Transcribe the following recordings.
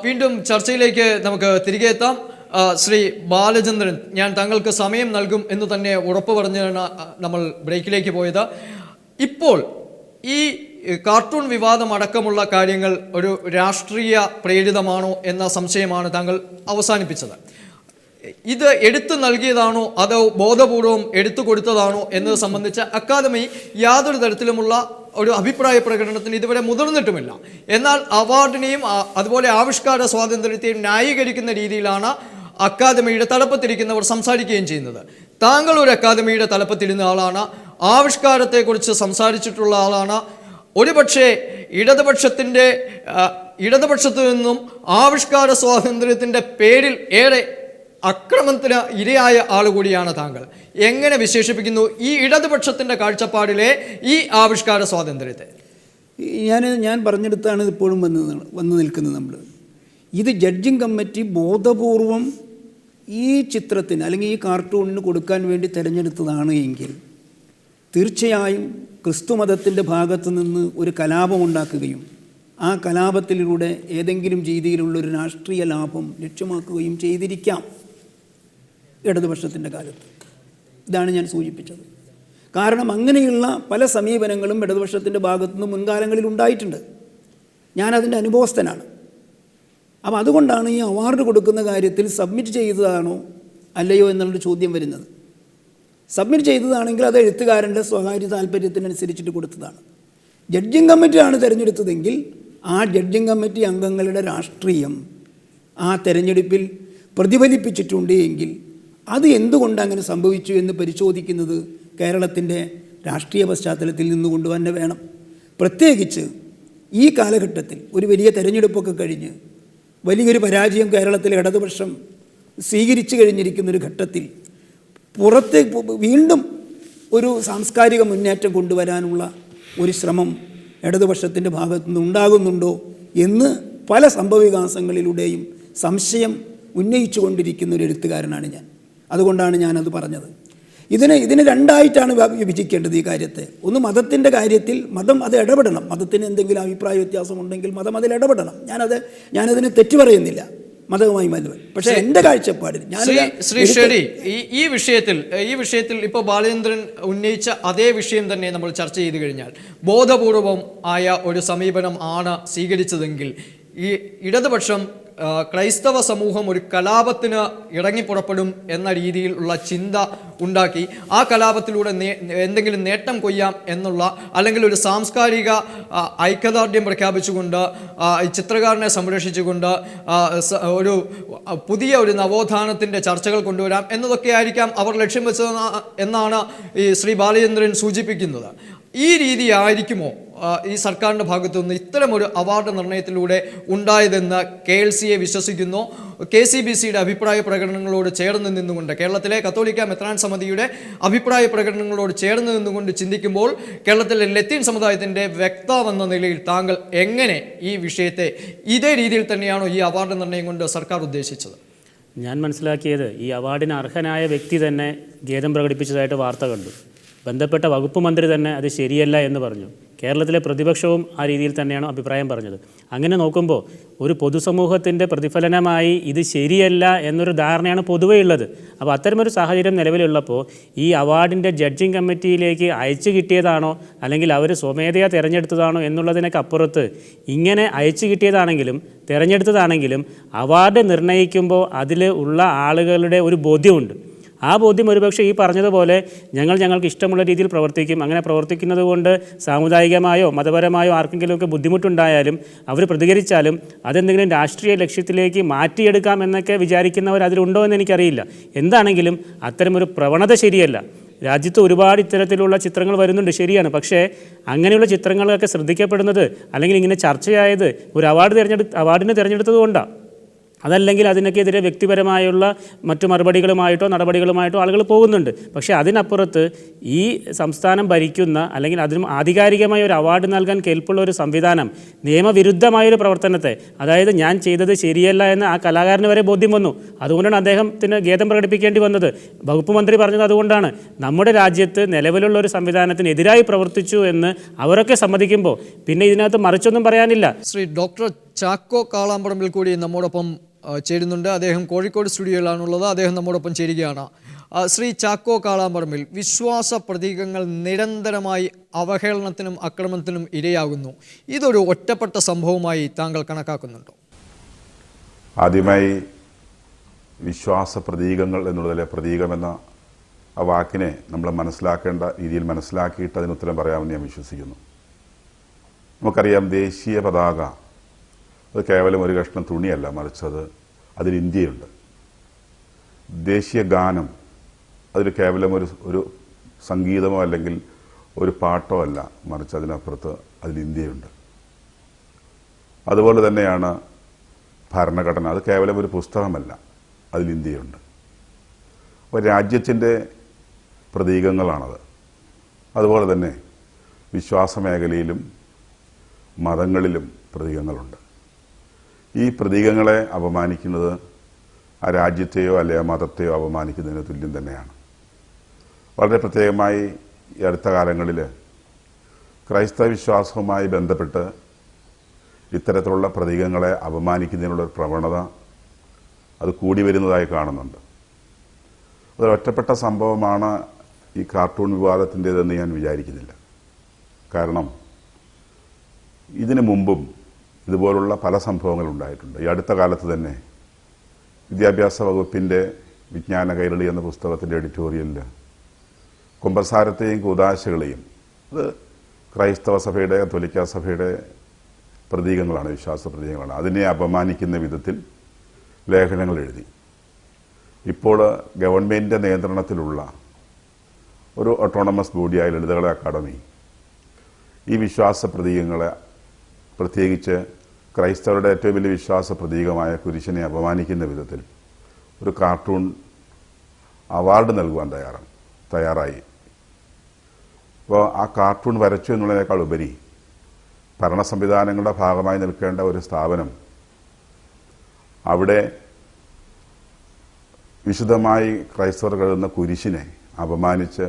വീണ്ടും ചർച്ചയിലേക്ക് നമുക്ക് തിരികെ എത്താം. ശ്രീ ബാലചന്ദ്രൻ, ഞാൻ താങ്കൾക്ക് സമയം നൽകും എന്ന് തന്നെ ഉറപ്പ് പറഞ്ഞാണ് നമ്മൾ ബ്രേക്കിലേക്ക് പോയത്. ഇപ്പോൾ ഈ കാർട്ടൂൺ വിവാദം അടക്കമുള്ള കാര്യങ്ങൾ ഒരു രാഷ്ട്രീയ പ്രേരിതമാണോ എന്ന സംശയമാണ് താങ്കൾ അവസാനിപ്പിച്ചത്. ഇത് എടുത്തു നൽകിയതാണോ അതോ ബോധപൂർവം എടുത്തു കൊടുത്തതാണോ എന്നത് സംബന്ധിച്ച് അക്കാദമി യാതൊരു തരത്തിലുമുള്ള ഒരു അഭിപ്രായ പ്രകടനത്തിന് ഇതുവരെ മുതിർന്നിട്ടുമില്ല. എന്നാൽ അവാർഡിനെയും അതുപോലെ ആവിഷ്കാര സ്വാതന്ത്ര്യത്തെയും ന്യായീകരിക്കുന്ന രീതിയിലാണ് അക്കാദമിയുടെ തലപ്പത്തിരിക്കുന്നവർ സംസാരിക്കുകയും ചെയ്യുന്നത്. താങ്കൾ ഒരു അക്കാദമിയുടെ തലപ്പത്തിരുന്ന ആളാണ്, ആവിഷ്കാരത്തെക്കുറിച്ച് സംസാരിച്ചിട്ടുള്ള ആളാണ്. ഒരുപക്ഷെ ഇടതുപക്ഷത്തു നിന്നും ആവിഷ്കാര സ്വാതന്ത്ര്യത്തിൻ്റെ പേരിൽ ഏറെ അക്രമത്തിന് ഇരയായ ആൾ കൂടിയാണ് താങ്കൾ. എങ്ങനെ വിശേഷിപ്പിക്കുന്നു ഈ ഇടതുപക്ഷത്തിൻ്റെ കാഴ്ചപ്പാടിലെ ഈ ആവിഷ്കാര സ്വാതന്ത്ര്യത്തെ? ഞാൻ പറഞ്ഞെടുത്താണ് ഇപ്പോഴും വന്നു നിൽക്കുന്നത്. ഇത് ജഡ്ജിങ് കമ്മിറ്റി ബോധപൂർവം ഈ ചിത്രത്തിന് അല്ലെങ്കിൽ ഈ കാർട്ടൂണിന് കൊടുക്കാൻ വേണ്ടി തിരഞ്ഞെടുത്തതാണ് എങ്കിൽ തീർച്ചയായും ക്രിസ്തുമതത്തിൻ്റെ ഭാഗത്തു നിന്ന് ഒരു കലാപമുണ്ടാക്കുകയും ആ കലാപത്തിലൂടെ ഏതെങ്കിലും രീതിയിലുള്ളൊരു രാഷ്ട്രീയ ലാഭം ലക്ഷ്യമാക്കുകയും ചെയ്തിരിക്കാം ഇടതുപക്ഷത്തിൻ്റെ കാലത്ത്. ഇതാണ് ഞാൻ സൂചിപ്പിച്ചത്. കാരണം അങ്ങനെയുള്ള പല സമീപനങ്ങളും ഇടതുപക്ഷത്തിൻ്റെ ഭാഗത്തുനിന്ന് മുൻകാലങ്ങളിൽ ഉണ്ടായിട്ടുണ്ട്. ഞാനതിൻ്റെ അനുഭവസ്ഥനാണ്. അപ്പം അതുകൊണ്ടാണ് ഈ അവാർഡ് കൊടുക്കുന്ന കാര്യത്തിൽ സബ്മിറ്റ് ചെയ്തതാണോ അല്ലയോ എന്നുള്ളൊരു ചോദ്യം വരുന്നത്. സബ്മിറ്റ് ചെയ്തതാണെങ്കിൽ അത് എഴുത്തുകാരൻ്റെ സ്വകാര്യ താല്പര്യത്തിനനുസരിച്ചിട്ട് കൊടുത്തതാണ്. ജഡ്ജിങ് കമ്മിറ്റിയാണ് തിരഞ്ഞെടുത്തതെങ്കിൽ ആ ജഡ്ജിങ് കമ്മിറ്റി അംഗങ്ങളുടെ രാഷ്ട്രീയം ആ തെരഞ്ഞെടുപ്പിൽ പ്രതിഫലിപ്പിച്ചിട്ടുണ്ട് എങ്കിൽ അത് എന്തുകൊണ്ട് അങ്ങനെ സംഭവിച്ചു എന്ന് പരിശോധിക്കുന്നത് കേരളത്തിൻ്റെ രാഷ്ട്രീയ പശ്ചാത്തലത്തിൽ നിന്നുകൊണ്ട് തന്നെ വേണം. പ്രത്യേകിച്ച് ഈ കാലഘട്ടത്തിൽ ഒരു വലിയ തെരഞ്ഞെടുപ്പൊക്കെ കഴിഞ്ഞ് വലിയൊരു പരാജയം കേരളത്തിലെ ഇടതുപക്ഷം സ്വീകരിച്ചു കഴിഞ്ഞിരിക്കുന്നൊരു ഘട്ടത്തിൽ വീണ്ടും ഒരു സാംസ്കാരിക മുന്നേറ്റം കൊണ്ടുവരാനുള്ള ഒരു ശ്രമം ഇടതുപക്ഷത്തിൻ്റെ ഭാഗത്തുനിന്ന് ഉണ്ടാകുന്നുണ്ടോ എന്ന് പല സംഭവവികാസങ്ങളിലൂടെയും സംശയം ഉന്നയിച്ചു കൊണ്ടിരിക്കുന്ന ഒരു എഴുത്തുകാരനാണ് ഞാൻ. അതുകൊണ്ടാണ് ഞാനത് പറഞ്ഞത്. ഇതിന് രണ്ടായിട്ടാണ് വിഭജിക്കേണ്ടത് ഈ കാര്യത്തെ. ഒന്ന്, മതത്തിൻ്റെ കാര്യത്തിൽ മതം അത് ഇടപെടണം. മതത്തിന് എന്തെങ്കിലും അഭിപ്രായ വ്യത്യാസമുണ്ടെങ്കിൽ മതം അതിൽ ഇടപെടണം. ഞാനതിന് തെറ്റു പറയുന്നില്ല മതവുമായി ബന്ധപ്പെട്ട്. പക്ഷേ എൻ്റെ കാഴ്ചപ്പാടിൽ ഈ വിഷയത്തിൽ ഇപ്പോൾ ബാലചന്ദ്രൻ ഉന്നയിച്ച അതേ വിഷയം തന്നെ നമ്മൾ ചർച്ച ചെയ്തു കഴിഞ്ഞാൽ ബോധപൂർവം ആയ ഒരു സമീപനം ആണ് സ്വീകരിച്ചതെങ്കിൽ ഈ ഇടതുപക്ഷം ക്രൈസ്തവ സമൂഹം ഒരു കലാപത്തിന് ഇറങ്ങിപ്പുറപ്പെടും എന്ന രീതിയിലുള്ള ചിന്ത ഉണ്ടാക്കി ആ കലാപത്തിലൂടെ എന്തെങ്കിലും നേട്ടം കൊയ്യാം എന്നുള്ള, അല്ലെങ്കിൽ ഒരു സാംസ്കാരിക ഐക്യദാർഢ്യം പ്രഖ്യാപിച്ചുകൊണ്ട് ചിത്രകാരനെ സംരക്ഷിച്ചുകൊണ്ട് ഒരു പുതിയ ഒരു നവോത്ഥാനത്തിൻ്റെ ചർച്ചകൾ കൊണ്ടുവരാം എന്നതൊക്കെ ആയിരിക്കാം അവർ ലക്ഷ്യം വെച്ചത് എന്നാണ് ഈ ശ്രീ ബാലചന്ദ്രൻ സൂചിപ്പിക്കുന്നത്. ഈ രീതി ആയിരിക്കുമോ ഈ സർക്കാരിൻ്റെ ഭാഗത്തുനിന്ന് ഇത്തരമൊരു അവാർഡ് നിർണയത്തിലൂടെ ഉണ്ടായതെന്ന് KLCA വിശ്വസിക്കുന്നു? KCBCയുടെ അഭിപ്രായ പ്രകടനങ്ങളോട് ചേർന്ന് നിന്നുകൊണ്ട്, കേരളത്തിലെ കത്തോലിക്ക മെത്രാൻ സമിതിയുടെ അഭിപ്രായ പ്രകടനങ്ങളോട് ചേർന്ന് നിന്നുകൊണ്ട് ചിന്തിക്കുമ്പോൾ കേരളത്തിലെ ലത്തീൻ സമുദായത്തിൻ്റെ വക്താവെന്ന നിലയിൽ താങ്കൾ എങ്ങനെ ഈ വിഷയത്തെ ഇതേ രീതിയിൽ തന്നെയാണോ ഈ അവാർഡ് നിർണയം കൊണ്ട് സർക്കാർ ഉദ്ദേശിച്ചത്? ഞാൻ മനസ്സിലാക്കിയത് ഈ അവാർഡിന് അർഹനായ വ്യക്തി തന്നെ ഖേദം പ്രകടിപ്പിച്ചതായിട്ട് വാർത്ത കണ്ടു. ബന്ധപ്പെട്ട വകുപ്പ് മന്ത്രി തന്നെ അത് ശരിയല്ല എന്ന് പറഞ്ഞു. കേരളത്തിലെ പ്രതിപക്ഷവും ആ രീതിയിൽ തന്നെയാണ് അഭിപ്രായം പറഞ്ഞത്. അങ്ങനെ നോക്കുമ്പോൾ ഒരു പൊതുസമൂഹത്തിൻ്റെ പ്രതിഫലനമായി ഇത് ശരിയല്ല എന്നൊരു ധാരണയാണ് പൊതുവേ ഉള്ളത്. അപ്പോൾ അത്തരമൊരു സാഹചര്യം നിലവിലുള്ളപ്പോൾ ഈ അവാർഡിൻ്റെ ജഡ്ജിങ് കമ്മിറ്റിയിലേക്ക് അയച്ചു കിട്ടിയതാണോ അല്ലെങ്കിൽ അവർ സ്വമേധയാ തിരഞ്ഞെടുത്തതാണോ എന്നുള്ളതിനൊക്കെ അപ്പുറത്ത്, ഇങ്ങനെ അയച്ചു കിട്ടിയതാണെങ്കിലും തിരഞ്ഞെടുത്തതാണെങ്കിലും അവാർഡ് നിർണ്ണയിക്കുമ്പോൾ അതിൽ ഉള്ള ആളുകളുടെ ഒരു ബോധ്യമുണ്ട്. ആ ബോധ്യം ഒരുപക്ഷെ ഈ പറഞ്ഞതുപോലെ ഞങ്ങൾക്ക് ഇഷ്ടമുള്ള രീതിയിൽ പ്രവർത്തിക്കും. അങ്ങനെ പ്രവർത്തിക്കുന്നത് കൊണ്ട് സാമുദായികമായോ മതപരമായോ ആർക്കെങ്കിലുമൊക്കെ ബുദ്ധിമുട്ടുണ്ടായാലും അവർ പ്രതികരിച്ചാലും അതെന്തെങ്കിലും രാഷ്ട്രീയ ലക്ഷ്യത്തിലേക്ക് മാറ്റിയെടുക്കാം എന്നൊക്കെ വിചാരിക്കുന്നവർ അതിലുണ്ടോ എന്ന് എനിക്കറിയില്ല. എന്താണെങ്കിലും അത്തരമൊരു പ്രവണത ശരിയല്ല. രാജ്യത്ത് ഒരുപാട് ഇത്തരത്തിലുള്ള ചിത്രങ്ങൾ വരുന്നുണ്ട്, ശരിയാണ്. പക്ഷേ അങ്ങനെയുള്ള ചിത്രങ്ങളൊക്കെ ശ്രദ്ധിക്കപ്പെടുന്നത് അല്ലെങ്കിൽ ഇങ്ങനെ ചർച്ചയായത് ഒരു അവാർഡിന് തിരഞ്ഞെടുത്തത് കൊണ്ടാണ്. അതല്ലെങ്കിൽ അതിനൊക്കെതിരെ വ്യക്തിപരമായുള്ള മറ്റു നടപടികളുമായിട്ടോ ആളുകൾ പോകുന്നുണ്ട്. പക്ഷേ അതിനപ്പുറത്ത് ഈ സംസ്ഥാനം ഭരിക്കുന്ന അല്ലെങ്കിൽ അതിനും ആധികാരികമായ ഒരു അവാർഡ് നൽകാൻ കെൽപ്പുള്ള ഒരു സംവിധാനം നിയമവിരുദ്ധമായൊരു പ്രവർത്തനത്തെ, അതായത് ഞാൻ ചെയ്തത് ശരിയല്ല എന്ന് ആ കലാകാരന് വരെ ബോധ്യം വന്നു. അതുകൊണ്ടാണ് അദ്ദേഹത്തിന് ഖേദം പ്രകടിപ്പിക്കേണ്ടി വന്നത്. വകുപ്പ് മന്ത്രി പറഞ്ഞത് അതുകൊണ്ടാണ്. നമ്മുടെ രാജ്യത്ത് നിലവിലുള്ള ഒരു സംവിധാനത്തിനെതിരായി പ്രവർത്തിച്ചു എന്ന് അവരൊക്കെ സമ്മതിക്കുമ്പോൾ പിന്നെ ഇതിനകത്ത് മറിച്ചൊന്നും പറയാനില്ല. ശ്രീ ഡോക്ടർ ചാക്കോ കാളാമ്പറമ്പിൽ കൂടി നമ്മോടൊപ്പം ചേരുന്നുണ്ട്. അദ്ദേഹം കോഴിക്കോട് സ്റ്റുഡിയോയിലാണുള്ളത്. അദ്ദേഹം നമ്മോടൊപ്പം ചേരുകയാണ്. ശ്രീ ചാക്കോ കാളാമ്പറമ്പിൽ, വിശ്വാസ പ്രതീകങ്ങൾ നിരന്തരമായി അവഹേളനത്തിനും ആക്രമണത്തിനും ഇരയാകുന്നു. ഇതൊരു ഒറ്റപ്പെട്ട സംഭവമായി താങ്കൾ കണക്കാക്കുന്നുണ്ടോ? ആദ്യമായി വിശ്വാസ പ്രതീകങ്ങൾ എന്നുള്ളതിലെ പ്രതീകമെന്ന ആ വാക്കിനെ നമ്മൾ മനസ്സിലാക്കേണ്ട രീതിയിൽ മനസ്സിലാക്കിയിട്ട് അതിന് ഉത്തരം പറയാമെന്ന് ഞാൻ വിശ്വസിക്കുന്നു. നമുക്കറിയാം, ദേശീയ പതാക അത് കേവലം ഒരു കഷ്ണം തുണിയല്ല, മറിച്ച് അതിൽ ഇന്ത്യയുണ്ട്. ദേശീയ ഗാനം അതിൽ കേവലം ഒരു സംഗീതമോ അല്ലെങ്കിൽ ഒരു പാട്ടോ അല്ല, മറിച്ച് അതിനപ്പുറത്ത് അതിൽ ഇന്ത്യയുണ്ട്. അതുപോലെ തന്നെയാണ് ഭരണഘടന, അത് കേവലം ഒരു പുസ്തകമല്ല, അതിൽ ഇന്ത്യയുണ്ട്. അപ്പോൾ രാജ്യത്തിൻ്റെ പ്രതീകങ്ങളാണത്. അതുപോലെ തന്നെ വിശ്വാസ മേഖലയിലും മതങ്ങളിലും പ്രതീകങ്ങളുണ്ട്. ഈ പ്രതീകങ്ങളെ അപമാനിക്കുന്നത് ആ രാജ്യത്തെയോ അല്ലെങ്കിൽ ആ മതത്തെയോ അപമാനിക്കുന്നതിന് തുല്യം തന്നെയാണ്. വളരെ പ്രത്യേകമായി ഈ അടുത്ത കാലങ്ങളിൽ ക്രൈസ്തവ വിശ്വാസവുമായി ബന്ധപ്പെട്ട് ഇത്തരത്തിലുള്ള പ്രതീകങ്ങളെ അപമാനിക്കുന്നതിനുള്ള ഒരു പ്രവണത അത് കൂടി വരുന്നതായി കാണുന്നുണ്ട്. അതൊരൊറ്റപ്പെട്ട സംഭവമാണ് ഈ കാർട്ടൂൺ വിവാദത്തിൻ്റേതെന്ന് ഞാൻ വിചാരിക്കുന്നില്ല. കാരണം ഇതിനു മുമ്പും ഇതുപോലുള്ള പല സംഭവങ്ങൾ ഉണ്ടായിട്ടുണ്ട്. ഈ അടുത്ത കാലത്ത് തന്നെ വിദ്യാഭ്യാസ വകുപ്പിൻ്റെ വിജ്ഞാന കൈരളി എന്ന പുസ്തകത്തിൻ്റെ എഡിറ്റോറിയലിൽ കുമ്പസാരത്തെയും കൂദാശകളെയും, അത് ക്രൈസ്തവ സഭയുടെ കത്തോലിക്ക സഭയുടെ പ്രതീകങ്ങളാണ്, വിശ്വാസ പ്രതീകങ്ങളാണ്, അതിനെ അപമാനിക്കുന്ന വിധത്തിൽ ലേഖനങ്ങൾ എഴുതി. ഇപ്പോൾ ഗവൺമെൻറ്റിൻ്റെ നിയന്ത്രണത്തിലുള്ള ഒരു ഓട്ടോണമസ് ബോഡിയായ ലളിതകലാ അക്കാദമി ഈ വിശ്വാസ പ്രതീകങ്ങളെ, പ്രത്യേകിച്ച് ക്രൈസ്തവരുടെ ഏറ്റവും വലിയ വിശ്വാസ പ്രതീകമായ കുരിശിനെ അപമാനിക്കുന്ന വിധത്തിൽ ഒരു കാർട്ടൂൺ അവാർഡ് നൽകുവാൻ തയ്യാറായി. അപ്പോൾ ആ കാർട്ടൂൺ വരച്ചു എന്നുള്ളതിനേക്കാൾ ഉപരി ഭരണ സംവിധാനങ്ങളുടെ ഭാഗമായി നിൽക്കേണ്ട ഒരു സ്ഥാപനം അവിടെ വിശുദ്ധമായി ക്രൈസ്തവർ കരുതുന്ന കുരിശിനെ അപമാനിച്ച്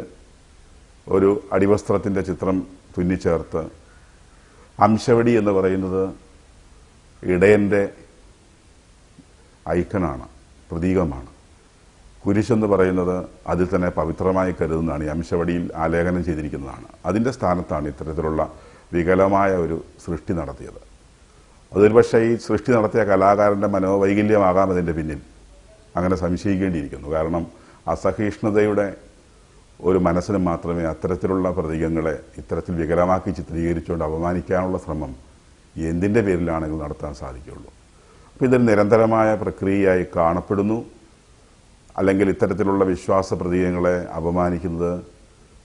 ഒരു അടിവസ്ത്രത്തിൻ്റെ ചിത്രം തുന്നിച്ചേർത്ത്, അംശവടി എന്ന് പറയുന്നത് ഇടയൻ്റെ ഐക്കണാണ്, പ്രതീകമാണ്. കുരിശെന്ന് പറയുന്നത് അതിൽ തന്നെ പവിത്രമായി കരുതുന്നതാണ്. ഈ അംശവടിയിൽ ആലേഖനം ചെയ്തിരിക്കുന്നതാണ്. അതിൻ്റെ സ്ഥാനത്താണ് ഇത്തരത്തിലുള്ള വികലമായ ഒരു സൃഷ്ടി നടത്തിയത്. അതൊരു പക്ഷേ ഈ സൃഷ്ടി നടത്തിയ കലാകാരൻ്റെ മനോവൈകല്യമാകാം അതിൻ്റെ പിന്നിൽ, അങ്ങനെ സംശയിക്കേണ്ടിയിരിക്കുന്നു. കാരണം അസഹിഷ്ണുതയുടെ ഒരു മനസ്സിന് മാത്രമേ അത്തരത്തിലുള്ള പ്രതീകങ്ങളെ ഇത്തരത്തിൽ വികലമാക്കി ചിത്രീകരിച്ചുകൊണ്ട് അപമാനിക്കാനുള്ള ശ്രമം എന്തിൻ്റെ പേരിലാണെങ്കിൽ നടത്താൻ സാധിക്കുകയുള്ളൂ. അപ്പോൾ ഇതൊരു നിരന്തരമായ പ്രക്രിയയായി കാണപ്പെടുന്നു. അല്ലെങ്കിൽ ഇത്തരത്തിലുള്ള വിശ്വാസ പ്രതീകങ്ങളെ അപമാനിക്കുന്നത്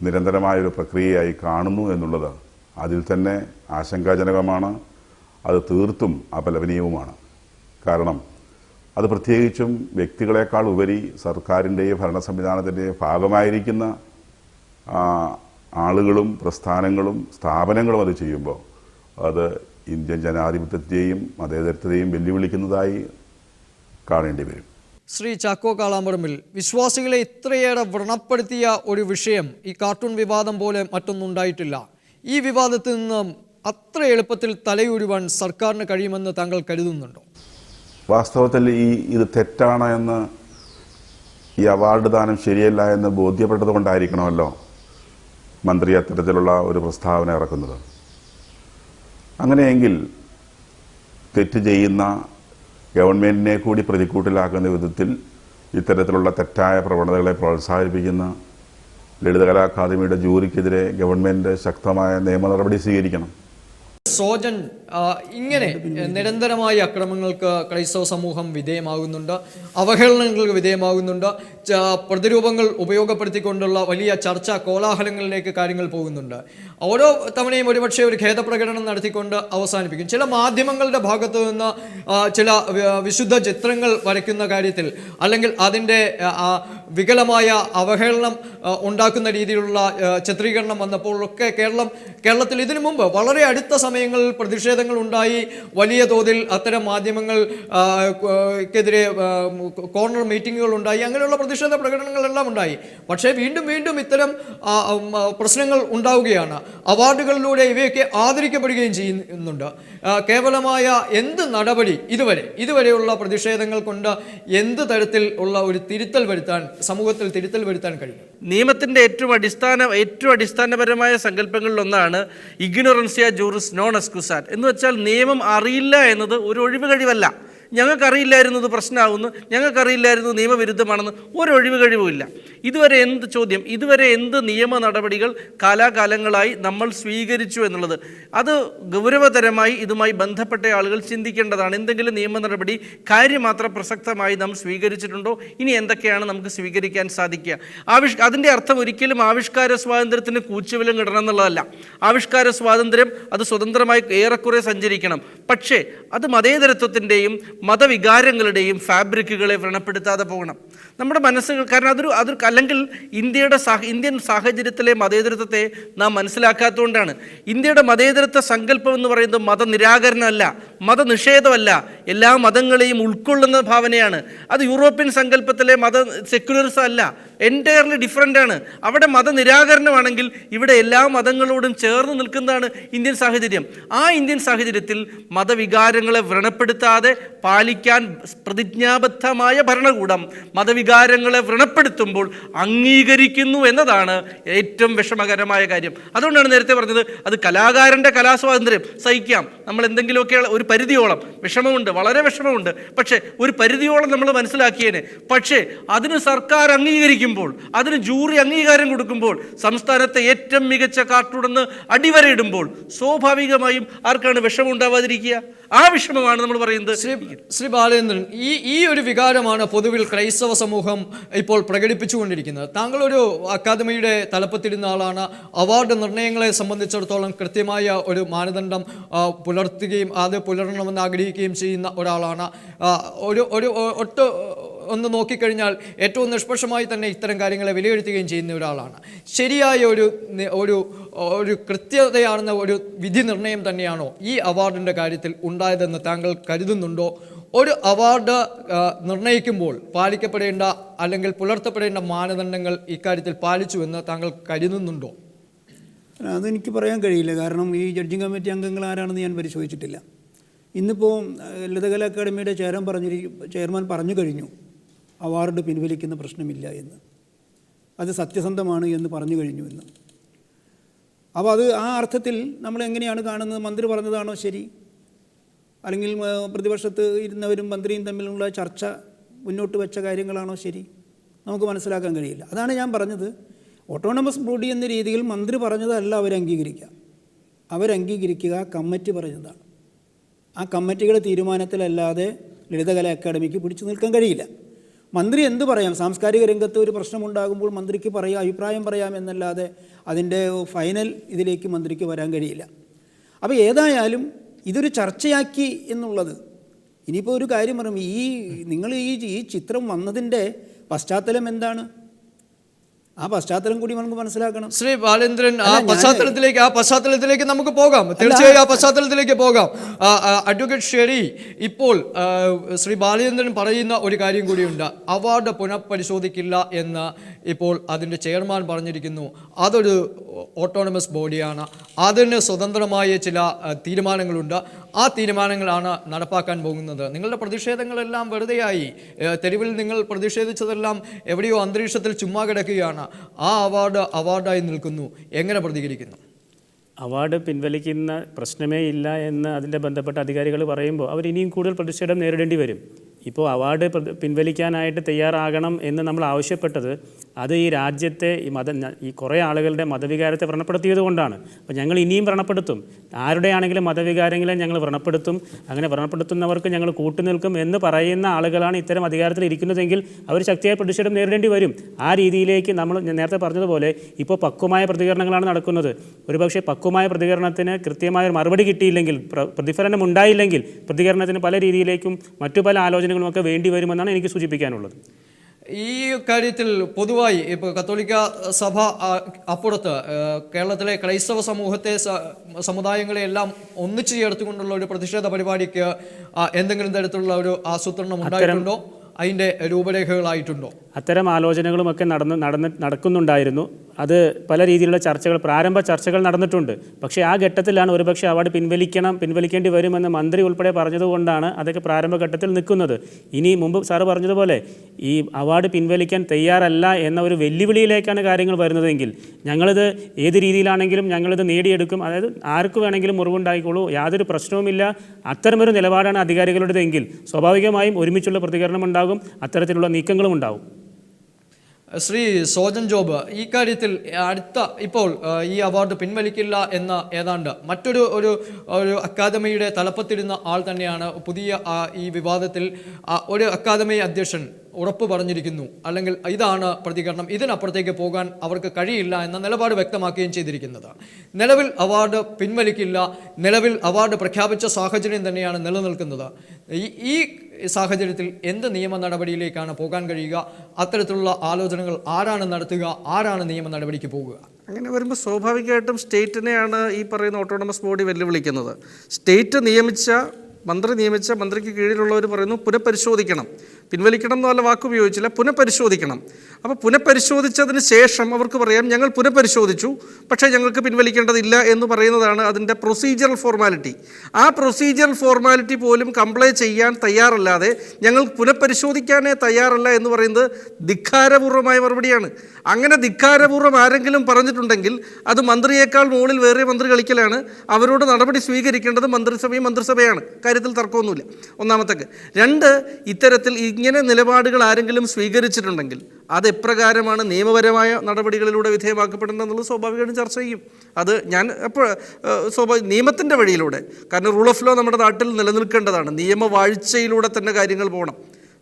നിരന്തരമായൊരു പ്രക്രിയയായി കാണുന്നു എന്നുള്ളത് അതിൽ തന്നെ ആശങ്കാജനകമാണ്. അത് തീർത്തും അപലപനീയവുമാണ്. കാരണം അത് പ്രത്യേകിച്ചും വ്യക്തികളെക്കാൾ ഉപരി സർക്കാരിൻ്റെയും ഭരണ സംവിധാനത്തിൻ്റെയും ഭാഗമായിരിക്കുന്ന ആളുകളും പ്രസ്ഥാനങ്ങളും സ്ഥാപനങ്ങളും അത് ചെയ്യുമ്പോൾ അത് ഇന്ത്യൻ ജനാധിപത്യത്തെയും മതേതരത്വത്തെയും വെല്ലുവിളിക്കുന്നതായി കാണേണ്ടി വരും. ശ്രീ ചാക്കോ കാളാമ്പറമ്പിൽ, വിശ്വാസികളെ ഇത്രയേറെ വ്രണപ്പെടുത്തിയ ഒരു വിഷയം ഈ കാർട്ടൂൺ വിവാദം പോലെ മറ്റൊന്നുണ്ടായിട്ടില്ല. ഈ വിവാദത്തിൽ നിന്ന് അത്ര എളുപ്പത്തിൽ തലയൂരുവാൻ സർക്കാരിന് കഴിയുമെന്ന് താങ്കൾ കരുതുന്നുണ്ടോ? വാസ്തവത്തിൽ ഇത് തെറ്റാണ് എന്ന്, ഈ അവാർഡ് ദാനം ശരിയല്ല എന്ന് ബോധ്യപ്പെട്ടത് കൊണ്ടായിരിക്കണമല്ലോ മന്ത്രി അത്തരത്തിലുള്ള ഒരു പ്രസ്താവന ഇറക്കുന്നത്. അങ്ങനെയെങ്കിൽ തെറ്റ് ചെയ്യുന്ന ഗവൺമെൻറ്റിനെ കൂടി പ്രതിക്കൂട്ടിലാക്കുന്ന വിധത്തിൽ ഇത്തരത്തിലുള്ള തെറ്റായ പ്രവണതകളെ പ്രോത്സാഹിപ്പിക്കുന്ന ലളിതകലാ അക്കാദമിയുടെ ജൂറിക്കെതിരെ ഗവൺമെൻറ് ശക്തമായ നിയമ നടപടി സ്വീകരിക്കണം. സോജൻ, ഇങ്ങനെ നിരന്തരമായ അക്രമങ്ങൾക്ക് ക്രൈസ്തവ സമൂഹം വിധേയമാകുന്നുണ്ട്, അവഹേളനങ്ങൾക്ക് വിധേയമാകുന്നുണ്ട്, പ്രതിരൂപങ്ങൾ ഉപയോഗപ്പെടുത്തിക്കൊണ്ടുള്ള വലിയ ചർച്ച കോലാഹലങ്ങളിലേക്ക് കാര്യങ്ങൾ പോകുന്നുണ്ട്. ഓരോ തവണയും ഒരുപക്ഷെ ഒരു ഖേദപ്രകടനം നടത്തിക്കൊണ്ട് അവസാനിപ്പിക്കും. ചില മാധ്യമങ്ങളുടെ ഭാഗത്തു നിന്ന് ചില വിശുദ്ധ ചിത്രങ്ങൾ വരയ്ക്കുന്ന കാര്യത്തിൽ, അല്ലെങ്കിൽ അതിൻ്റെ വികലമായ അവഹേളനം ഉണ്ടാക്കുന്ന രീതിയിലുള്ള ചിത്രീകരണം വന്നപ്പോഴൊക്കെ കേരളത്തിൽ ഇതിനു മുമ്പ് വളരെ അടുത്ത സമയം സമയങ്ങളിൽ പ്രതിഷേധങ്ങൾ ഉണ്ടായി, വലിയ തോതിൽ അത്തരം മാധ്യമങ്ങൾക്കെതിരെ കോർണർ മീറ്റിങ്ങുകൾ ഉണ്ടായി, അങ്ങനെയുള്ള പ്രതിഷേധ പ്രകടനങ്ങളെല്ലാം ഉണ്ടായി. പക്ഷേ വീണ്ടും വീണ്ടും ഇത്തരം പ്രശ്നങ്ങൾ ഉണ്ടാവുകയാണ്. അവാർഡുകളിലൂടെ ഇവയൊക്കെ ആദരിക്കപ്പെടുകയും ചെയ്യുന്നുണ്ട്. കേവലമായ എന്ത് നടപടി ഇതുവരെയുള്ള പ്രതിഷേധങ്ങൾ കൊണ്ട് എന്ത് തരത്തിൽ ഉള്ള ഒരു തിരുത്തൽ വരുത്താൻ, സമൂഹത്തിൽ തിരുത്തൽ വരുത്താൻ കഴിയും? നിയമത്തിൻ്റെ ഏറ്റവും അടിസ്ഥാനപരമായ സങ്കല്പങ്ങളിലൊന്നാണ് ഇഗ്നോറൻസിയ ജൂറിസ് നോൺ എക്സ്ക്യൂസാറ്റ് എന്ന് വെച്ചാൽ നിയമം അറിയില്ല എന്നത് ഒരു ഒഴിവ് കഴിവല്ല. ഞങ്ങൾക്കറിയില്ലായിരുന്നു ഇത് പ്രശ്നമാകുന്നു, ഞങ്ങൾക്കറിയില്ലായിരുന്നു നിയമവിരുദ്ധമാണെന്ന് ഒരൊഴിവ് കഴിവുമില്ല. ഇതുവരെ എന്ത് നിയമ നടപടികൾ കാലാകാലങ്ങളായി നമ്മൾ സ്വീകരിച്ചു എന്നുള്ളത് അത് ഗൗരവതരമായി ഇതുമായി ബന്ധപ്പെട്ട ആളുകൾ ചിന്തിക്കേണ്ടതാണ്. എന്തെങ്കിലും നിയമ നടപടി കാര്യമാത്ര പ്രസക്തമായി നാം സ്വീകരിച്ചിട്ടുണ്ടോ? ഇനി എന്തൊക്കെയാണ് നമുക്ക് സ്വീകരിക്കാൻ സാധിക്കുക? അതിൻ്റെ അർത്ഥം ഒരിക്കലും ആവിഷ്കാര സ്വാതന്ത്ര്യത്തിന് കൂച്ചുവിലം കിടണം എന്നുള്ളതല്ല. ആവിഷ്കാര സ്വാതന്ത്ര്യം അത് സ്വതന്ത്രമായി ഏറെക്കുറെ സഞ്ചരിക്കണം. പക്ഷേ അത് മതേതരത്വത്തിൻ്റെയും മതവികാരങ്ങളുടെയും ഫാബ്രിക്കുകളെ വ്രണപ്പെടുത്താതെ പോകണം. നമ്മുടെ മനസ്സുകൾ, കാരണം അല്ലെങ്കിൽ ഇന്ത്യൻ സാഹചര്യത്തിലെ മതേതരത്വത്തെ നാം മനസ്സിലാക്കാത്തതുകൊണ്ടാണ്. ഇന്ത്യയുടെ മതേതരത്വ സങ്കല്പം എന്ന് പറയുന്നത് മതനിരാകരണമല്ല, മതനിഷേധമല്ല, എല്ലാ മതങ്ങളെയും ഉൾക്കൊള്ളുന്ന ഭാവനയാണ്. അത് യൂറോപ്യൻ സങ്കല്പത്തിലെ സെക്യുലറിസം അല്ല, എൻറ്റയർലി ഡിഫറൻ്റ് ആണ്. അവിടെ മതനിരാകരണമാണെങ്കിൽ ഇവിടെ എല്ലാ മതങ്ങളോടും ചേർന്ന് നിൽക്കുന്നതാണ് ഇന്ത്യൻ സാഹചര്യം. ആ ഇന്ത്യൻ സാഹചര്യത്തിൽ മതവികാരങ്ങളെ വ്രണപ്പെടുത്താതെ പാലിക്കാൻ പ്രതിജ്ഞാബദ്ധമായ ഭരണകൂടം മതവികാരങ്ങളെ വ്രണപ്പെടുത്തുമ്പോൾ അംഗീകരിക്കുന്നു എന്നതാണ് ഏറ്റവും വിഷമകരമായ കാര്യം. അതുകൊണ്ടാണ് നേരത്തെ പറഞ്ഞത്, അത് കലാകാരൻ്റെ കലാസ്വാതന്ത്ര്യം സഹിക്കാം, നമ്മൾ എന്തെങ്കിലുമൊക്കെ ഒരു പരിധിയോളം വിഷമമുണ്ട്, വളരെ വിഷമമുണ്ട്, പക്ഷേ ഒരു പരിധിയോളം നമ്മൾ മനസ്സിലാക്കിയേനെ. പക്ഷേ അതിന് സർക്കാർ അംഗീകരിക്കുമ്പോൾ, അതിന് ജൂറി അംഗീകാരം കൊടുക്കുമ്പോൾ, സംസ്ഥാനത്തെ ഏറ്റവും മികച്ച കാർട്ടൂണെന്ന് അടിവരയിടുമ്പോൾ സ്വാഭാവികമായും ആർക്കാണ് വിഷമം ഉണ്ടാവാതിരിക്കുക? ആ വിഷമമാണ് നമ്മൾ പറയുന്നത്. ശ്രീ ബാലേന്ദ്രൻ, ഈ ഒരു വികാരമാണ് പൊതുവിൽ ക്രൈസ്തവ സമൂഹം ഇപ്പോൾ പ്രകടിപ്പിച്ചുകൊണ്ടിരിക്കുന്നത്. താങ്കൾ ഒരു അക്കാദമിയുടെ തലപ്പത്തിരുന്ന ആളാണ്. അവാർഡ് നിർണയങ്ങളെ സംബന്ധിച്ചിടത്തോളം കൃത്യമായ ഒരു മാനദണ്ഡം പുലർത്തുകയും അത് പുലരണമെന്ന് ആഗ്രഹിക്കുകയും ചെയ്യുന്ന ഒരാളാണ്. ഒന്ന് നോക്കിക്കഴിഞ്ഞാൽ ഏറ്റവും നിഷ്പക്ഷമായി തന്നെ ഇത്തരം കാര്യങ്ങളെ വിലയിരുത്തുകയും ചെയ്യുന്ന ഒരാളാണ്. ശരിയായ ഒരു കൃത്യതയാർന്ന ഒരു വിധി നിർണയം തന്നെയാണോ ഈ അവാർഡിൻ്റെ കാര്യത്തിൽ ഉണ്ടായതെന്ന് താങ്കൾ കരുതുന്നുണ്ടോ? ഒരു അവാർഡ് നിർണയിക്കുമ്പോൾ പാലിക്കപ്പെടേണ്ട അല്ലെങ്കിൽ പുലർത്തപ്പെടേണ്ട മാനദണ്ഡങ്ങൾ ഇക്കാര്യത്തിൽ പാലിച്ചുവെന്ന് താങ്കൾ കരുതുന്നുണ്ടോ? അതെനിക്ക് പറയാൻ കഴിയില്ല. കാരണം ഈ ജഡ്ജിങ് കമ്മിറ്റി അംഗങ്ങൾ ആരാണെന്ന് ഞാൻ പരിശോധിച്ചിട്ടില്ല. ഇന്നിപ്പോൾ ലളിതകലാ അക്കാദമിയുടെ ചെയർമാൻ പറഞ്ഞു കഴിഞ്ഞു അവാർഡ് പിൻവലിക്കുന്ന പ്രശ്നമില്ല എന്ന്, അത് സത്യസന്ധമാണ് എന്ന് പറഞ്ഞു കഴിഞ്ഞു എന്ന്. അപ്പോൾ അത് ആ അർത്ഥത്തിൽ നമ്മൾ എങ്ങനെയാണ് കാണുന്നത്? മന്ത്രി പറഞ്ഞതാണോ ശരി, അല്ലെങ്കിൽ പ്രതിപക്ഷത്ത് ഇരുന്നവരും മന്ത്രിയും തമ്മിലുള്ള ചർച്ച മുന്നോട്ട് വെച്ച കാര്യങ്ങളാണോ ശരി? നമുക്ക് മനസ്സിലാക്കാൻ കഴിയില്ല. അതാണ് ഞാൻ പറഞ്ഞത്, ഓട്ടോണമസ് ബോഡി എന്ന രീതിയിൽ മന്ത്രി പറഞ്ഞതല്ല അവരംഗീകരിക്കുക കമ്മിറ്റി പറഞ്ഞതാണ്. ആ കമ്മിറ്റിയുടെ തീരുമാനത്തിലല്ലാതെ ലളിതകലാ അക്കാദമിക്ക് പിടിച്ചു നിൽക്കാൻ കഴിയില്ല. മന്ത്രി എന്ത് പറയാം? സാംസ്കാരിക രംഗത്ത് ഒരു പ്രശ്നമുണ്ടാകുമ്പോൾ മന്ത്രിക്ക് അഭിപ്രായം പറയാം എന്നല്ലാതെ അതിൻ്റെ ഫൈനൽ ഇതിലേക്ക് മന്ത്രിക്ക് വരാൻ കഴിയില്ല. അപ്പോൾ ഏതായാലും ഇതൊരു ചർച്ചയാക്കി എന്നുള്ളത്, ഇനിയിപ്പോൾ ഒരു കാര്യം പറയും, നിങ്ങൾ ഈ ചിത്രം വന്നതിൻ്റെ പശ്ചാത്തലം എന്താണ്? ആ പശ്ചാത്തലം കൂടി നമുക്ക് മനസ്സിലാക്കണം. ശ്രീ ബാലേന്ദ്രൻ, ആ പശ്ചാത്തലത്തിലേക്ക് നമുക്ക് പോകാം. തീർച്ചയായും ആ പശ്ചാത്തലത്തിലേക്ക് പോകാം. അഡ്വക്കേറ്റ് ഷെറി, ഇപ്പോൾ ശ്രീ ബാലേന്ദ്രൻ പറയുന്ന ഒരു കാര്യം കൂടിയുണ്ട്. അവാർഡ് പുനഃപരിശോധിക്കില്ല എന്ന് ഇപ്പോൾ അതിൻ്റെ ചെയർമാൻ പറഞ്ഞിരിക്കുന്നു. അതൊരു ഓട്ടോണമസ് ബോഡിയാണ്, അതിന് സ്വതന്ത്രമായ ചില തീരുമാനങ്ങളുണ്ട്. ആ തീരുമാനങ്ങളാണ് നടപ്പാക്കാൻ പോകുന്നത്. നിങ്ങളുടെ പ്രതിഷേധങ്ങളെല്ലാം വെറുതെയായി. തെരുവിൽ നിങ്ങൾ പ്രതിഷേധിച്ചതെല്ലാം എവിടെയോ അന്തരീക്ഷത്തിൽ ചുമ്മാ കിടക്കുകയാണ്. ആ അവാർഡായി നിൽക്കുന്നു. എങ്ങനെ പ്രതികരിക്കുന്നു? അവാർഡ് പിൻവലിക്കുന്ന പ്രശ്നമേ ഇല്ല എന്ന് അതിൻ്റെ ബന്ധപ്പെട്ട അധികാരികൾ പറയുമ്പോൾ അവർ ഇനിയും കൂടുതൽ പ്രതിഷേധം നേരിടേണ്ടി വരും. ഇപ്പോൾ അവാർഡ് പിൻവലിക്കാനായിട്ട് തയ്യാറാകണം എന്ന് നമ്മൾ ആവശ്യപ്പെട്ടത് അത് ഈ രാജ്യത്തെ ഈ കുറേ ആളുകളുടെ മതവികാരത്തെ വ്രണപ്പെടുത്തിയത് കൊണ്ടാണ്. അപ്പോൾ ഞങ്ങൾ ഇനിയും വ്രണപ്പെടുത്തും, ആരുടെയാണെങ്കിലും മതവികാരങ്ങളെ ഞങ്ങൾ വ്രണപ്പെടുത്തും. അങ്ങനെ വ്രണപ്പെടുത്തുന്നവർക്ക് ഞങ്ങൾ കൂട്ടുനിൽക്കും എന്ന് പറയുന്ന ആളുകളാണ് ഇത്തരം അധികാരത്തിൽ ഇരിക്കുന്നതെങ്കിൽ അവർ ശക്തിയായ പ്രതിഷേധം നേരിടേണ്ടി വരും. ആ രീതിയിലേക്ക് നമ്മൾ നേരത്തെ പറഞ്ഞതുപോലെ ഇപ്പോൾ പക്വമായ പ്രതികരണങ്ങളാണ് നടക്കുന്നത്. ഒരുപക്ഷെ പക്വമായ പ്രതികരണത്തിന് കൃത്യമായ ഒരു മറുപടി കിട്ടിയില്ലെങ്കിൽ, പ്രതിഫലനം ഉണ്ടായില്ലെങ്കിൽ പ്രതികരണത്തിന് പല രീതിയിലേക്കും മറ്റു പല ആലോചനകളുമൊക്കെ വേണ്ടി വരുമെന്നാണ് എനിക്ക് സൂചിപ്പിക്കാനുള്ളത്. ഈ കാര്യത്തിൽ പൊതുവായി ഇപ്പോൾ കത്തോലിക്ക സഭ അപ്പുറത്ത് കേരളത്തിലെ ക്രൈസ്തവ സമുദായങ്ങളെ എല്ലാം ഒന്നിച്ചു ചേർത്തുകൊണ്ടുള്ള ഒരു പ്രതിഷേധ പരിപാടിക്ക് എന്തെങ്കിലും തരത്തിലുള്ള ഒരു ആസൂത്രണം ഉണ്ടായിട്ടുണ്ടോ? അതിൻ്റെ രൂപരേഖകളായിട്ടുണ്ടോ? അത്തരം ആലോചനകളുമൊക്കെ നടക്കുന്നുണ്ടായിരുന്നു. അത് പല രീതിയിലുള്ള ചർച്ചകൾ, പ്രാരംഭ ചർച്ചകൾ നടന്നിട്ടുണ്ട്. പക്ഷേ ആ ഘട്ടത്തിലാണ് ഒരുപക്ഷെ അവാർഡ് പിൻവലിക്കേണ്ടി വരുമെന്ന് മന്ത്രി ഉൾപ്പെടെ പറഞ്ഞതുകൊണ്ടാണ് അതൊക്കെ പ്രാരംഭഘട്ടത്തിൽ നിൽക്കുന്നത്. ഇനി മുമ്പ് സാറ് പറഞ്ഞതുപോലെ ഈ അവാർഡ് പിൻവലിക്കാൻ തയ്യാറല്ല എന്ന ഒരു വെല്ലുവിളിയിലേക്കാണ് കാര്യങ്ങൾ വരുന്നതെങ്കിൽ ഞങ്ങളിത് ഏത് രീതിയിലാണെങ്കിലും ഞങ്ങളിത് നേടിയെടുക്കും, അതായത് ആർക്ക് വേണമെങ്കിലും മുറിവുണ്ടായിക്കോളൂ, യാതൊരു പ്രശ്നവുമില്ല, അത്തരമൊരു നിലപാടാണ് അധികാരികളുടേതെങ്കിൽ സ്വാഭാവികമായും ഒരുമിച്ചുള്ള പ്രതികരണം ഉണ്ടാകും, അത്തരത്തിലുള്ള നീക്കങ്ങളും ഉണ്ടാവും. ശ്രീ സോജൻ ജോബ്, ഈ കാര്യത്തിൽ ഇപ്പോൾ ഈ അവാർഡ് പിൻവലിക്കില്ല എന്ന ഏതാണ്ട് മറ്റൊരു ഒരു അക്കാദമിയുടെ തലപ്പത്തിരുന്ന ആൾ തന്നെയാണ് പുതിയ ഈ വിവാദത്തിൽ ഒരു അക്കാദമി അധ്യക്ഷൻ ഉറപ്പ് പറഞ്ഞിരിക്കുന്നു, അല്ലെങ്കിൽ ഇതാണ് പ്രതികരണം, ഇതിനപ്പുറത്തേക്ക് പോകാൻ അവർക്ക് കഴിയില്ല എന്ന നിലപാട് വ്യക്തമാക്കുകയും ചെയ്തിരിക്കുന്നത്. നിലവിൽ അവാർഡ് പിൻവലിക്കില്ല, നിലവിൽ അവാർഡ് പ്രഖ്യാപിച്ച സാഹചര്യം തന്നെയാണ് നിലനിൽക്കുന്നത്. ഈ സാഹചര്യത്തിൽ എന്ത് നിയമ നടപടിയിലേക്കാണ് പോകാൻ കഴിയുക? അത്തരത്തിലുള്ള ആലോചനകൾ ആരാണ് നടത്തുക? ആരാണ് നിയമ നടപടിക്ക് പോകുക? അങ്ങനെ വരുമ്പോൾ സ്വാഭാവികമായിട്ടും സ്റ്റേറ്റിനെയാണ് ഈ പറയുന്ന ഓട്ടോണമസ് ബോഡി വെല്ലുവിളിക്കുന്നത്. മന്ത്രി നിയമിച്ച മന്ത്രിക്ക് കീഴിലുള്ളവർ പറയുന്നു പുനഃപരിശോധിക്കണം, പിൻവലിക്കണം എന്ന് വല്ല വാക്ക് ഉപയോഗിച്ചില്ല, പുനഃപരിശോധിക്കണം. അപ്പോൾ പുനഃപരിശോധിച്ചതിന് ശേഷം അവർക്ക് പറയാം ഞങ്ങൾ പുനഃപരിശോധിച്ചു, പക്ഷേ ഞങ്ങൾക്ക് പിൻവലിക്കേണ്ടതില്ല എന്ന് പറയുന്നതാണ് അതിൻ്റെ പ്രൊസീജിയറൽ ഫോർമാലിറ്റി. ആ പ്രൊസീജിയറൽ ഫോർമാലിറ്റി പോലും കംപ്ലൈ ചെയ്യാൻ തയ്യാറല്ലാതെ ഞങ്ങൾ പുനഃപരിശോധിക്കാനേ തയ്യാറല്ല എന്ന് പറയുന്നത് ധിക്കാരപൂർവമായ മറുപടിയാണ്. അങ്ങനെ ധിക്കാരപൂർവ്വം ആരെങ്കിലും പറഞ്ഞിട്ടുണ്ടെങ്കിൽ അത് മന്ത്രിയേക്കാൾ മുകളിൽ വേറെ മന്ത്രി കളിക്കലാണ്. അവരോട് നടപടി സ്വീകരിക്കേണ്ടത് മന്ത്രിസഭയാണ്. കാര്യത്തിൽ തർക്കമൊന്നുമില്ല. ഒന്നാമത്തേക്ക്. രണ്ട്, ഇത്തരത്തിൽ ഇങ്ങനെ നിലപാടുകൾ ആരെങ്കിലും സ്വീകരിച്ചിട്ടുണ്ടെങ്കിൽ അത് എപ്രകാരമാണ് നിയമപരമായ നടപടികളിലൂടെ വിധേയമാക്കപ്പെടേണ്ടതെന്നുള്ളത് സ്വാഭാവികമായിട്ടും ചർച്ച ചെയ്യും. അത് ഞാൻ നിയമത്തിൻ്റെ വഴിയിലൂടെ, കാരണം റൂൾ ഓഫ് ലോ നമ്മുടെ നാട്ടിൽ നിലനിൽക്കേണ്ടതാണ്. നിയമവാഴ്ചയിലൂടെ തന്നെ കാര്യങ്ങൾ പോകണം.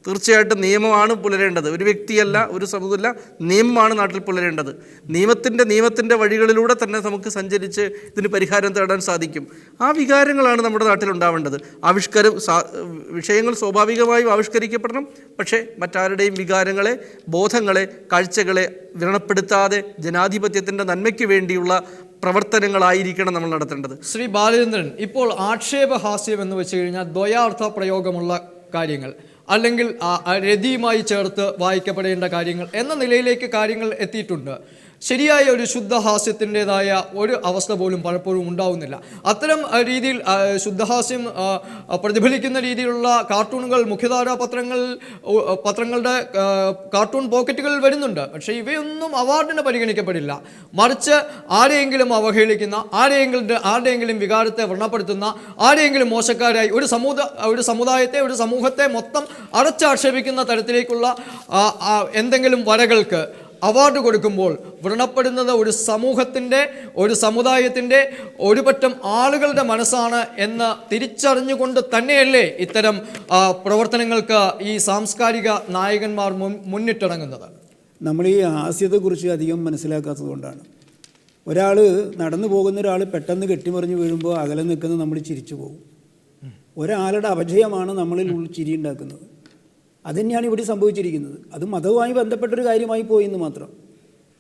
തീർച്ചയായിട്ടും നിയമമാണ് പുലരേണ്ടത്, ഒരു വ്യക്തിയല്ല, ഒരു സമൂഹമല്ല, നിയമമാണ് നാട്ടിൽ പുലരേണ്ടത്. നിയമത്തിൻ്റെ വഴികളിലൂടെ തന്നെ നമുക്ക് സഞ്ചരിച്ച് ഇതിന് പരിഹാരം തേടാൻ സാധിക്കും. ആ വികാരങ്ങളാണ് നമ്മുടെ നാട്ടിൽ ഉണ്ടാവേണ്ടത്. വിഷയങ്ങൾ സ്വാഭാവികമായും ആവിഷ്കരിക്കപ്പെടണം, പക്ഷേ മറ്റാരുടെയും വികാരങ്ങളെ, ബോധങ്ങളെ, കാഴ്ചകളെ വ്രണപ്പെടുത്താതെ ജനാധിപത്യത്തിൻ്റെ നന്മയ്ക്ക് വേണ്ടിയുള്ള പ്രവർത്തനങ്ങളായിരിക്കണം നമ്മൾ നടത്തേണ്ടത്. ശ്രീ ബാലചന്ദ്രൻ, ഇപ്പോൾ ആക്ഷേപഹാസ്യം എന്ന് വെച്ച് കഴിഞ്ഞാൽ ദ്വയാർത്ഥ പ്രയോഗമുള്ള കാര്യങ്ങൾ, അല്ലെങ്കിൽ രതിയുമായി ചേർത്ത് വായിക്കപ്പെടേണ്ട കാര്യങ്ങൾ എന്ന നിലയിലേക്ക് കാര്യങ്ങൾ എത്തിയിട്ടുണ്ട്. ശരിയായ ഒരു ശുദ്ധഹാസ്യത്തിൻ്റെതായ ഒരു അവസ്ഥ പോലും പലപ്പോഴും ഉണ്ടാവുന്നില്ല. അത്തരം രീതിയിൽ ശുദ്ധഹാസ്യം പ്രതിഫലിക്കുന്ന രീതിയിലുള്ള കാർട്ടൂണുകൾ മുഖ്യധാരാ പത്രങ്ങളുടെ കാർട്ടൂൺ പോക്കറ്റുകളിൽ വരുന്നുണ്ട്. പക്ഷേ ഇവയൊന്നും അവാർഡിന് പരിഗണിക്കപ്പെടില്ല. മറിച്ച് ആരെയെങ്കിലും അവഹേളിക്കുന്ന, ആരുടെയെങ്കിലും വികാരത്തെ വ്രണപ്പെടുത്തുന്ന, ആരെയെങ്കിലും മോശക്കാരായി ഒരു സമുദായത്തെ, ഒരു സമൂഹത്തെ മൊത്തം അടച്ചാക്ഷേപിക്കുന്ന തരത്തിലേക്കുള്ള എന്തെങ്കിലും വരകൾക്ക് അവാർഡ് കൊടുക്കുമ്പോൾ വ്രണപ്പെടുന്നത് ഒരു സമൂഹത്തിൻ്റെ, ഒരു സമുദായത്തിൻ്റെ, ഒരു പറ്റം ആളുകളുടെ മനസ്സാണ് എന്ന് തിരിച്ചറിഞ്ഞുകൊണ്ട് തന്നെയല്ലേ ഇത്തരം പ്രവർത്തനങ്ങൾക്ക് ഈ സാംസ്കാരിക നായകന്മാർ മുന്നിട്ടിറങ്ങുന്നത്? നമ്മൾ ഈ ഹാസ്യത്തെക്കുറിച്ച് അധികം മനസ്സിലാക്കാത്തത് കൊണ്ടാണ്. നടന്നു പോകുന്ന ഒരാൾ പെട്ടെന്ന് കെട്ടിമറിഞ്ഞ് വീഴുമ്പോൾ അകലെ നിൽക്കുന്നത് നമ്മൾ ചിരിച്ചു പോകും. ഒരാളുടെ അപജയമാണ് നമ്മളിൽ ചിരി ഉണ്ടാക്കുന്നത്. അതുതന്നെയാണ് ഇവിടെ സംഭവിച്ചിരിക്കുന്നത്. അത് മതവുമായി ബന്ധപ്പെട്ടൊരു കാര്യമായി പോയി എന്ന് മാത്രം.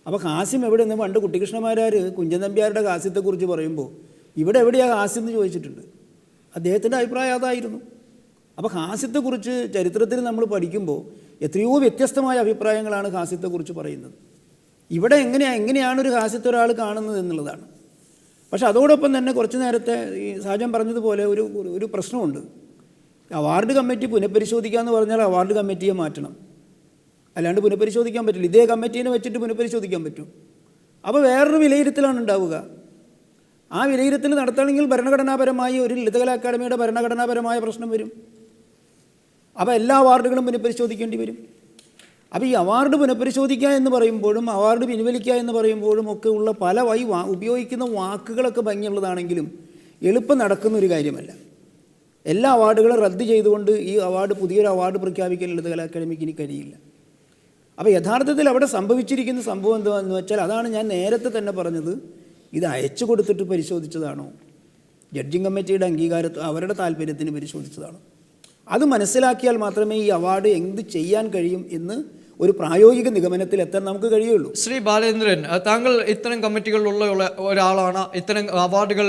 അപ്പോൾ ഹാസ്യം എവിടെ നിന്ന്? പണ്ട് കുട്ടിക്കൃഷ്ണമാരാർ കുഞ്ചൻ നമ്പ്യാരുടെ ഹാസ്യത്തെക്കുറിച്ച് പറയുമ്പോൾ ഇവിടെ എവിടെയാണ് ഹാസ്യം എന്ന് ചോദിച്ചിട്ടുണ്ട്. അദ്ദേഹത്തിൻ്റെ അഭിപ്രായം അതായിരുന്നു. അപ്പോൾ ഹാസ്യത്തെക്കുറിച്ച് ചരിത്രത്തിൽ നമ്മൾ പഠിക്കുമ്പോൾ എത്രയോ വ്യത്യസ്തമായ അഭിപ്രായങ്ങളാണ് ഹാസ്യത്തെക്കുറിച്ച് പറയുന്നത്. ഇവിടെ എങ്ങനെയാണ് ഒരു ഹാസ്യത്തെ ഒരാൾ കാണുന്നത് എന്നുള്ളതാണ്. പക്ഷെ അതോടൊപ്പം തന്നെ കുറച്ച് നേരത്തെ ഈ സാജൻ പറഞ്ഞതുപോലെ ഒരു പ്രശ്നമുണ്ട്. അവാർഡ് കമ്മിറ്റി പുനഃപരിശോധിക്കുക എന്ന് പറഞ്ഞാൽ അവാർഡ് കമ്മിറ്റിയെ മാറ്റണം, അല്ലാണ്ട് പുനഃപരിശോധിക്കാൻ പറ്റില്ല. ഇതേ കമ്മിറ്റീനെ വെച്ചിട്ട് പുനഃപരിശോധിക്കാൻ പറ്റും. അപ്പോൾ വേറൊരു വിലയിരുത്തലാണ് ഉണ്ടാവുക. ആ വിലയിരുത്തൽ നടത്തണമെങ്കിൽ ഭരണഘടനാപരമായി ഒരു ലളിതകലാ അക്കാദമിയുടെ ഭരണഘടനാപരമായ പ്രശ്നം വരും. അപ്പോൾ എല്ലാ അവാർഡുകളും പുനഃപരിശോധിക്കേണ്ടി വരും. അപ്പോൾ ഈ അവാർഡ് പുനഃപരിശോധിക്കുക എന്ന് പറയുമ്പോഴും അവാർഡ് പിൻവലിക്കുക എന്ന് പറയുമ്പോഴും ഒക്കെ ഉള്ള പല ഉപയോഗിക്കുന്ന വാക്കുകളൊക്കെ ഭംഗിയുള്ളതാണെങ്കിലും എളുപ്പം നടക്കുന്നൊരു കാര്യമല്ല. എല്ലാ അവാർഡുകളും റദ്ദ് ചെയ്തുകൊണ്ട് ഈ പുതിയൊരു അവാർഡ് പ്രഖ്യാപിക്കാൻ ലളിതകലാ അക്കാദമിക്ക് ഇനി കഴിയില്ല. അപ്പോൾ യഥാർത്ഥത്തിൽ അവിടെ സംഭവിച്ചിരിക്കുന്ന സംഭവം എന്താണെന്ന് വെച്ചാൽ അതാണ് ഞാൻ നേരത്തെ തന്നെ പറഞ്ഞത്. ഇത് അയച്ചു കൊടുത്തിട്ട് പരിശോധിച്ചതാണോ, ജഡ്ജിങ് കമ്മിറ്റിയുടെ അവരുടെ താല്പര്യത്തിന് പരിശോധിച്ചതാണോ? അത് മനസ്സിലാക്കിയാൽ മാത്രമേ ഈ അവാർഡ് എന്ത് ചെയ്യാൻ കഴിയും എന്ന് ഒരു പ്രായോഗിക നിഗമനത്തിൽ എത്താൻ നമുക്ക് കഴിയുള്ളൂ. ശ്രീ ബാലേന്ദ്രൻ, താങ്കൾ ഇത്തരം കമ്മിറ്റികളിലുള്ള ഒരാളാണ്. ഇത്തരം അവാർഡുകൾ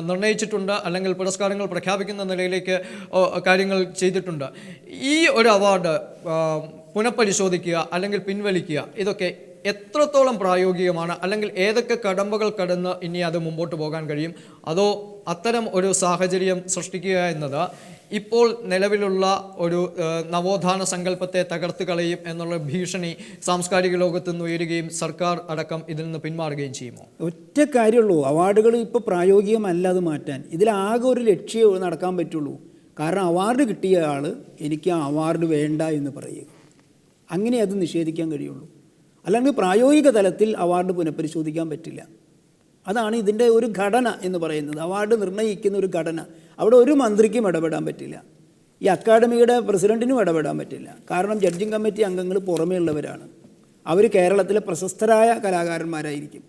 നിർണയിച്ചിട്ടുണ്ട്, അല്ലെങ്കിൽ പുരസ്കാരങ്ങൾ പ്രഖ്യാപിക്കുന്ന നിലയിലേക്ക് കാര്യങ്ങൾ ചെയ്തിട്ടുണ്ട്. ഈ ഒരു അവാർഡ് പുനഃപരിശോധിക്കുക അല്ലെങ്കിൽ പിൻവലിക്കുക, ഇതൊക്കെ എത്രത്തോളം പ്രായോഗികമാണ്? അല്ലെങ്കിൽ ഏതൊക്കെ കടമ്പകൾ കടന്ന് ഇനി അത് മുമ്പോട്ട് പോകാൻ കഴിയും? അതോ അത്തരം ഒരു സാഹചര്യം സൃഷ്ടിക്കുക എന്നത് ഇപ്പോൾ നിലവിലുള്ള ഒരു നവോത്ഥാന സങ്കല്പത്തെ തകർത്ത് കളയും എന്നുള്ള ഭീഷണി സാംസ്കാരിക ലോകത്ത് നിന്ന് ഉയരുകയും സർക്കാർ അടക്കം ഇതിൽ നിന്ന് പിന്മാറുകയും ചെയ്യുമോ? ഒറ്റ കാര്യമുള്ളൂ, അവാർഡുകൾ ഇപ്പോൾ പ്രായോഗികമല്ല അത് മാറ്റാൻ. ഇതിലാകെ ഒരു ലക്ഷ്യം നടക്കാൻ പറ്റുള്ളൂ. കാരണം അവാർഡ് കിട്ടിയ ആൾ എനിക്ക് ആ അവാർഡ് വേണ്ട എന്ന് പറയുക, അങ്ങനെ അത് നിഷേധിക്കാൻ കഴിയുള്ളൂ. അല്ലെങ്കിൽ പ്രായോഗിക തലത്തിൽ അവാർഡ് പുനഃപരിശോധിക്കാൻ പറ്റില്ല. അതാണ് ഇതിൻ്റെ ഒരു ഘടന എന്ന് പറയുന്നത്. അവാർഡ് നിർണ്ണയിക്കുന്ന ഒരു ഘടന. അവിടെ ഒരു മന്ത്രിക്കും ഇടപെടാൻ പറ്റില്ല, ഈ അക്കാഡമിയുടെ പ്രസിഡൻറ്റിനും ഇടപെടാൻ പറ്റില്ല. കാരണം ജഡ്ജിങ് കമ്മിറ്റി അംഗങ്ങൾ പുറമേ ഉള്ളവരാണ്. അവർ കേരളത്തിലെ പ്രശസ്തരായ കലാകാരന്മാരായിരിക്കും.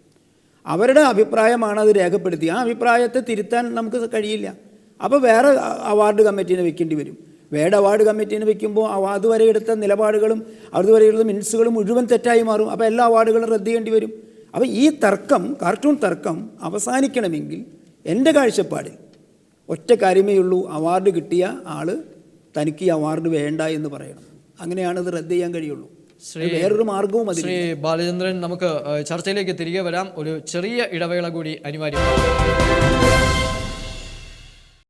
അവരുടെ അഭിപ്രായമാണ് അത് രേഖപ്പെടുത്തി. ആ അഭിപ്രായത്തെ തിരുത്താൻ നമുക്ക് കഴിയില്ല. അപ്പോൾ വേറെ അവാർഡ് കമ്മിറ്റീനെ വെക്കേണ്ടി വരും. വേറെ അവാർഡ് കമ്മിറ്റീനെ വെക്കുമ്പോൾ അതുവരെ എടുത്ത നിലപാടുകളും അതുവരെ എടുത്ത മിനിറ്റ്സുകളും മുഴുവൻ തെറ്റായി മാറും. അപ്പോൾ എല്ലാ അവാർഡുകളും റദ്ദ് ചെയ്യേണ്ടി വരും. അപ്പോൾ ഈ തർക്കം, കാർട്ടൂൺ തർക്കം അവസാനിക്കണമെങ്കിൽ എൻ്റെ കാഴ്ചപ്പാടിൽ ഒറ്റ കാര്യമേ ഉള്ളൂ, അവാർഡ് കിട്ടിയ ആൾ തനിക്ക് ഈ അവാർഡ് വേണ്ട എന്ന് പറയണം. അങ്ങനെയാണ് ഇത് റദ്ദ് ചെയ്യാൻ കഴിയുള്ളൂ. വേറൊരു മാർഗവും അതിൽ. ശ്രീ ബാലചന്ദ്രൻ, നമുക്ക് ചർച്ചയിലേക്ക് തിരികെ വരാം. ഒരു ചെറിയ ഇടവേള കൂടി അനിവാര്യമാണ്.